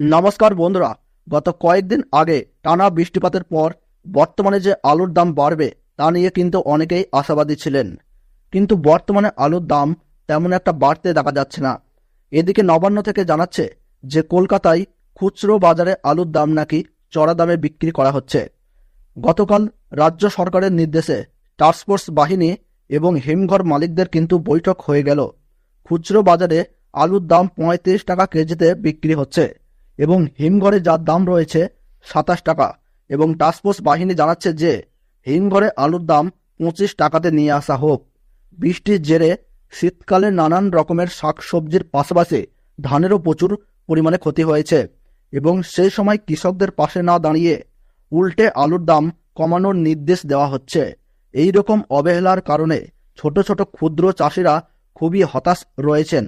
নমস্কার বন্ধুরা, গত কয়েকদিন আগে টানা বৃষ্টিপাতের পর বর্তমানে যে আলুর দাম বাড়বে তা নিয়ে কিন্তু অনেকেই আশাবাদী ছিলেন। কিন্তু বর্তমানে আলুর দাম তেমন একটা বাড়তে দেখা যাচ্ছে না। এদিকে নবান্ন থেকে জানাচ্ছে যে কলকাতায় খুচরো বাজারে আলুর দাম নাকি চড়া দামে বিক্রি করা হচ্ছে। গতকাল রাজ্য সরকারের নির্দেশে টাস্কফোর্স বাহিনী এবং হিমঘর মালিকদের কিন্তু বৈঠক হয়ে গেল। খুচরো বাজারে আলুর দাম ৩৫ টাকা কেজিতে বিক্রি হচ্ছে এবং হিমঘরে যার দাম রয়েছে ২৭ টাকা, এবং টাস্কফোর্স বাহিনী জানাচ্ছে যে হিমঘরে আলুর দাম ২৫ টাকাতে নিয়ে আসা হোক। বৃষ্টির জেরে শীতকালে নানান রকমের শাকসবজির পাশাপাশি ধানেরও প্রচুর পরিমাণে ক্ষতি হয়েছে এবং সেই সময় কৃষকদের পাশে না দাঁড়িয়ে উল্টে আলুর দাম কমানোর নির্দেশ দেওয়া হচ্ছে। এই রকম অবহেলার কারণে ছোট ছোট ক্ষুদ্র চাষিরা খুবই হতাশ রয়েছেন।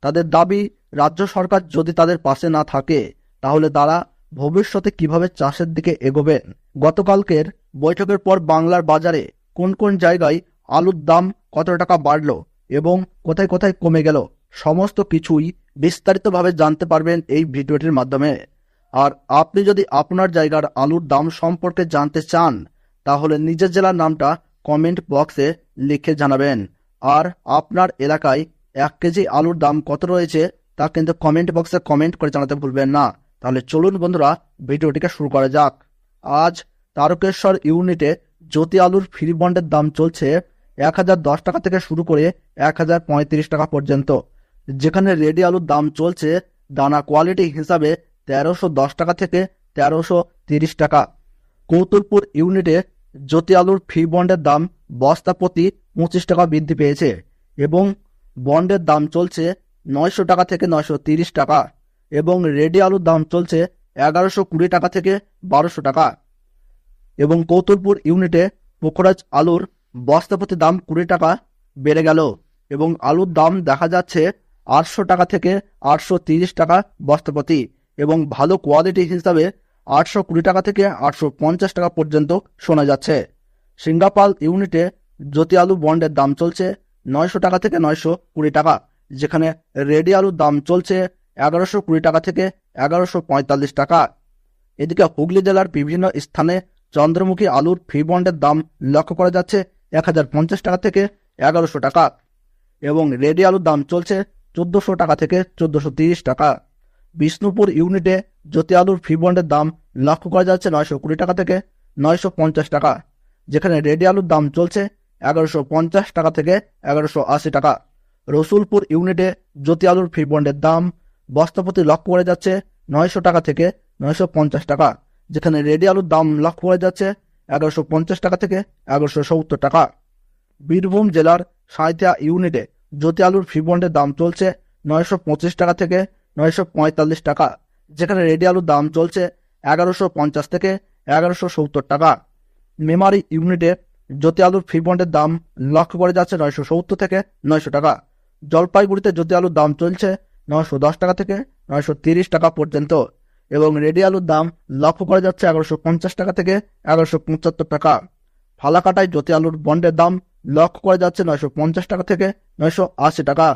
তাদের দাবি, রাজ্য সরকার যদি তাদের পাশে না থাকে তাহলে তারা ভবিষ্যতে কিভাবে চাষের দিকে এগোবেন। গতকালকের বৈঠকের পর বাংলার বাজারে কোন কোন জায়গায় আলুর দাম কত টাকা বাড়ল এবং কোথায় কোথায় কমে গেল, সমস্ত কিছুই বিস্তারিতভাবে জানতে পারবেন এই ভিডিওটির মাধ্যমে। আর আপনি যদি আপনার জায়গার আলুর দাম সম্পর্কে জানতে চান তাহলে নিজের জেলার নামটা কমেন্ট বক্সে লিখে জানাবেন। আর আপনার এলাকায় ১ কেজি আলুর দাম কত রয়েছে তা কিন্তু কমেন্ট বক্সে কমেন্ট করে জানাতে ভুলবেন না। তাহলে চলুন বন্ধুরা, ভিডিওটিকে শুরু করা যাক। আজ তারকেশ্বর ইউনিটে জ্যোতি আলুর ফ্রি বন্ডের দাম চলছে ১,০১০ টাকা থেকে শুরু করে ১,০৩৫ টাকা পর্যন্ত, যেখানে রেডি আলুর দাম চলছে দানা কোয়ালিটি হিসাবে ১৩১০ টাকা থেকে ১৩৩০ টাকা। কৌতুলপুর ইউনিটে জ্যোতি আলুর ফ্রি বন্ডের দাম বস্তা প্রতি ২৫ টাকা বৃদ্ধি পেয়েছে এবং বন্ডের দাম চলছে ৯০০ টাকা থেকে ৯৩০ টাকা, এবং রেডি আলুর দাম চলছে ১১২০ টাকা থেকে ১২০০ টাকা। এবং কৌতুলপুর ইউনিটে পোখরাজ আলুর বস্তা প্রতি দাম ২০ টাকা বেড়ে গেল এবং আলুর দাম দেখা যাচ্ছে ৮০০ টাকা থেকে ৮৩০ টাকা বস্তা প্রতি, এবং ভালো কোয়ালিটি হিসাবে ৮২০ টাকা থেকে ৮৫০ টাকা পর্যন্ত শোনা যাচ্ছে। সিঙ্গাপাল ইউনিটে জ্যোতি আলু বন্ডের দাম চলছে ৯০০ টাকা থেকে ৯২০ টাকা, যেখানে রেডি আলুর দাম চলছে ১১২০ টাকা থেকে ১১৪৫ টাকা। এদিকে হুগলি জেলার বিভিন্ন স্থানে চন্দ্রমুখী আলুর ফ্রি বন্ডের দাম লক্ষ্য করা যাচ্ছে ১,০৫০ টাকা থেকে ১১০০ টাকা, এবং রেডি আলুর দাম চলছে ১৪০০ টাকা থেকে ১৪৩০ টাকা। বিষ্ণুপুর ইউনিটে জ্যোতি আলুর ফ্রি বন্ডের দাম লক্ষ্য করা যাচ্ছে ৯২০ টাকা থেকে ৯৫০ টাকা, যেখানে রেডি আলুর দাম চলছে ১১৫০ টাকা থেকে ১১৮০ টাকা। রসুলপুর ইউনিটে জ্যোতি আলুর ফ্রি বন্ডের দাম বস্তা প্রতি লক্ষ্য করা যাচ্ছে ৯০০ টাকা থেকে ৯৫০ টাকা, যেখানে রেডি আলুর দাম লক্ষ্য করা যাচ্ছে ১১৫০ টাকা থেকে ১১৭০ টাকা। বীরভূম জেলার সাঁইথিয়া ইউনিটে জ্যোতি আলুর ফ্রি বন্ডের দাম চলছে ৯২৫ টাকা থেকে ৯৪৫ টাকা, যেখানে রেডি আলুর দাম চলছে ১১৫০ থেকে ১১৭০ টাকা। মেমারি ইউনিটে জ্যোতি আলুর ফ্রি বন্ডের দাম লক্ষ্য করা যাচ্ছে ৯৭০ থেকে ৯০০ টাকা। জলপাইগুড়িতে জ্যোতি আলুর দাম চলছে ৯১০ টাকা থেকে ৯৩০ টাকা পর্যন্ত, এবং রেডি আলুর দাম লক্ষ্য করা যাচ্ছে ১১৫০ টাকা থেকে ১১৭৫ টাকা। ফালাকাটায় জ্যোতি আলুর বন্ডের দাম লক্ষ্য করা যাচ্ছে ৯৫০ টাকা থেকে ৯৮০ টাকা।